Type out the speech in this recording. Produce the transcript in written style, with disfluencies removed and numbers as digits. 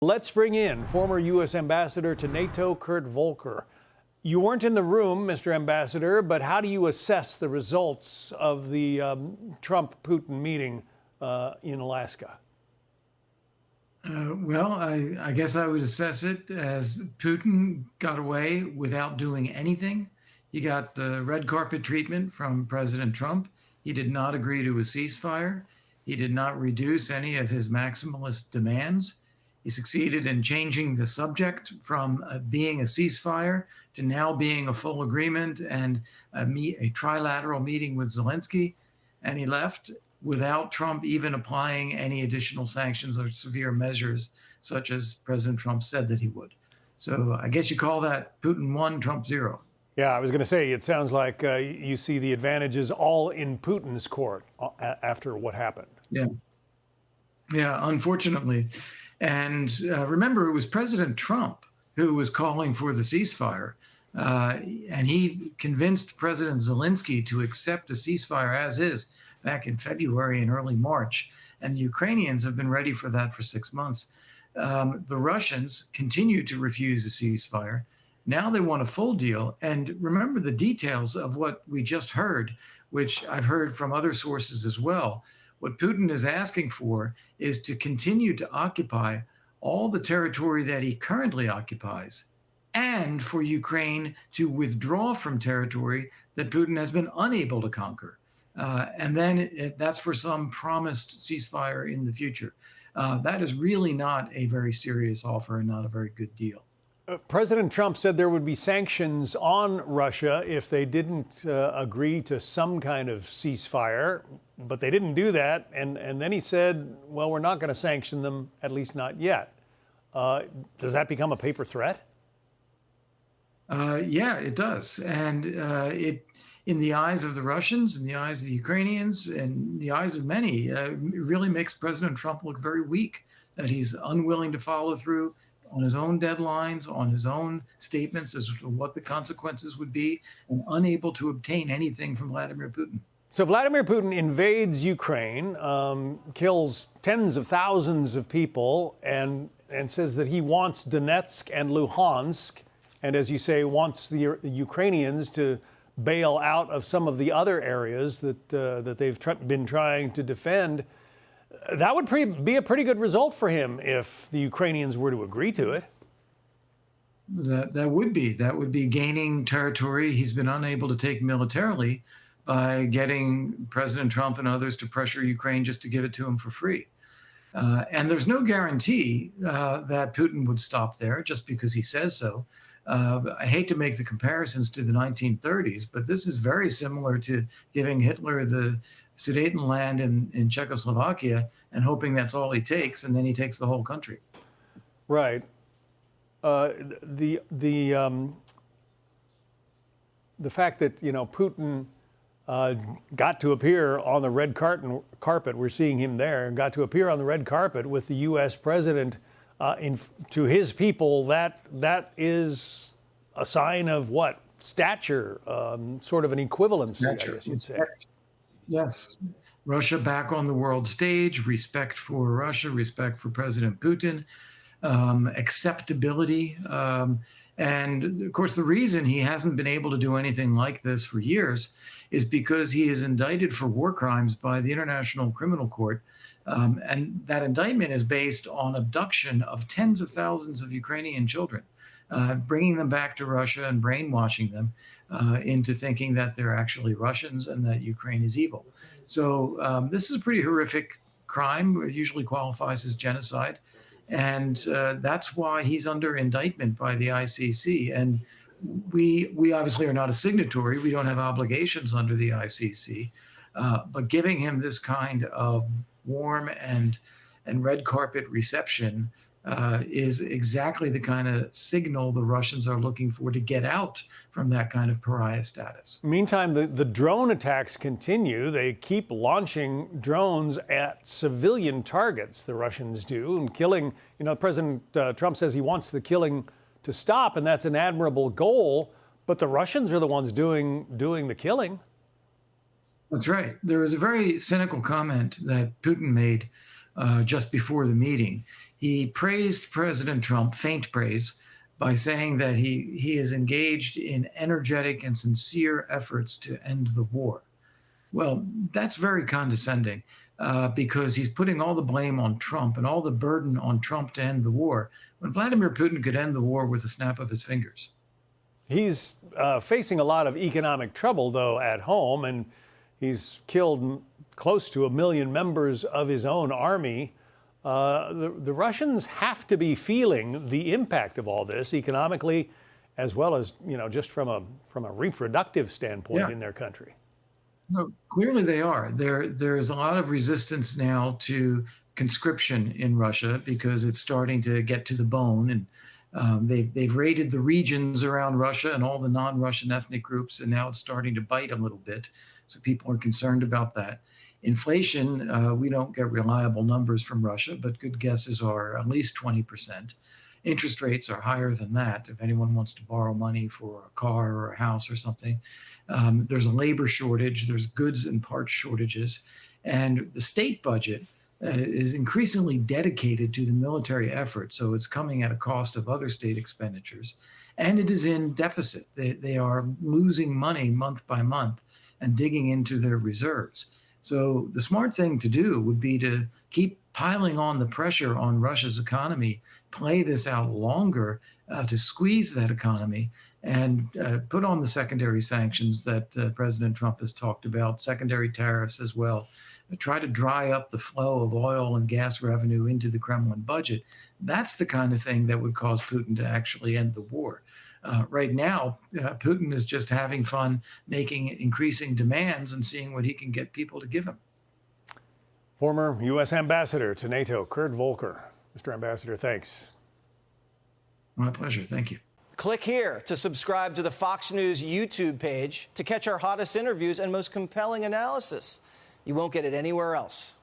Let's bring in former U.S. Ambassador to NATO, Kurt Volker. You weren't in the room, Mr. Ambassador, but how do you assess the results of the Trump-Putin meeting in Alaska? I guess I would assess it as Putin got away without doing anything. He got the red carpet treatment from President Trump. He did not agree to a ceasefire. He did not reduce any of his maximalist demands. He succeeded in changing the subject from being a ceasefire to now being a full agreement and a trilateral meeting with Zelensky. And he left without Trump even applying any additional sanctions or severe measures, such as President Trump said that he would. So I guess you call that Putin 1, Trump 0. Yeah, I was going to say, it sounds like you see the advantages all in Putin's court after what happened. Yeah, unfortunately. And remember, it was President Trump who was calling for the ceasefire. And he convinced President Zelensky to accept a ceasefire as is back in February and early March. And the Ukrainians have been ready for that for 6 months. The Russians continue to refuse a ceasefire. Now they want a full deal. And remember the details of what we just heard, which I've heard from other sources as well. What Putin is asking for is to continue to occupy all the territory that he currently occupies, and for Ukraine to withdraw from territory that Putin has been unable to conquer. And then that's for some promised ceasefire in the future. That is really not a very serious offer and not a very good deal. President Trump said there would be sanctions on Russia if they didn't agree to some kind of ceasefire, but they didn't do that. And then he said, well, we're not going to sanction them, at least not yet. Does that become a paper threat? Yeah, it does. And in the eyes of the Russians, in the eyes of the Ukrainians, and in the eyes of many, it really makes President Trump look very weak, that he's unwilling to follow through on his own deadlines, on his own statements as to what the consequences would be, and unable to obtain anything from Vladimir Putin. So Vladimir Putin invades Ukraine, kills tens of thousands of people, and says that he wants Donetsk and Luhansk, and as you say, wants the Ukrainians to bail out of some of the other areas that they've been trying to defend. That would be a pretty good result for him if the Ukrainians were to agree to it. That would be gaining territory he's been unable to take militarily by getting President Trump and others to pressure Ukraine just to give it to him for free. And there's no guarantee that Putin would stop there just because he says so. I hate to make the comparisons to the 1930s, but this is very similar to giving Hitler the Sudetenland in Czechoslovakia and hoping that's all he takes, and then he takes the whole country. Right. The fact that Putin got to appear on the red carpet, we're seeing him there, got to appear on the red carpet with the U.S. president to his people, that is a sign of what? Stature, sort of an equivalency, Stature. I guess you'd say. Yes. Russia back on the world stage, respect for Russia, respect for President Putin, acceptability. And of course, the reason he hasn't been able to do anything like this for years is because he is indicted for war crimes by the International Criminal Court. And that indictment is based on abduction of tens of thousands of Ukrainian children, bringing them back to Russia and brainwashing them into thinking that they're actually Russians and that Ukraine is evil. So this is a pretty horrific crime. It usually qualifies as genocide. And that's why he's under indictment by the ICC. And we obviously are not a signatory. We don't have obligations under the ICC. But giving him this kind of warm and red carpet reception is exactly the kind of signal the Russians are looking for to get out from that kind of pariah status. Meantime, the drone attacks continue. They keep launching drones at civilian targets, the Russians do, and killing. President Trump says he wants the killing to stop, and that's an admirable goal, but the Russians are the ones doing the killing. That's right. There was a very cynical comment that Putin made just before the meeting. he praised President Trump, faint praise, by saying that he is engaged in energetic and sincere efforts to end the war. Well, that's very condescending because he's putting all the blame on Trump and all the burden on Trump to end the war, when Vladimir Putin could end the war with a snap of his fingers. He's facing a lot of economic trouble, though, at home, and he's killed close to 1 million members of his own army. The Russians have to be feeling the impact of all this economically, as well as, just from a reproductive standpoint in their country. No, clearly they are. There's a lot of resistance now to conscription in Russia because it's starting to get to the bone, and they've raided the regions around Russia and all the non-Russian ethnic groups, and now it's starting to bite a little bit. So people are concerned about that. Inflation, we don't get reliable numbers from Russia, but good guesses are at least 20%. Interest rates are higher than that. If anyone wants to borrow money for a car or a house or something, there's a labor shortage, there's goods and parts shortages, and the state budget is increasingly dedicated to the military effort. So it's coming at a cost of other state expenditures, and it is in deficit. They are losing money month by month and digging into their reserves. So the smart thing to do would be to keep piling on the pressure on Russia's economy, play this out longer to squeeze that economy, and put on the secondary sanctions that President Trump has talked about, secondary tariffs as well. Try to dry up the flow of oil and gas revenue into the Kremlin budget. That's the kind of thing that would cause Putin to actually end the war. Right now, Putin is just having fun making increasing demands and seeing what he can get people to give him. Former U.S. Ambassador to NATO, Kurt Volker. Mr. Ambassador, thanks. My pleasure. Thank you. Click here to subscribe to the Fox News YouTube page to catch our hottest interviews and most compelling analysis. You won't get it anywhere else.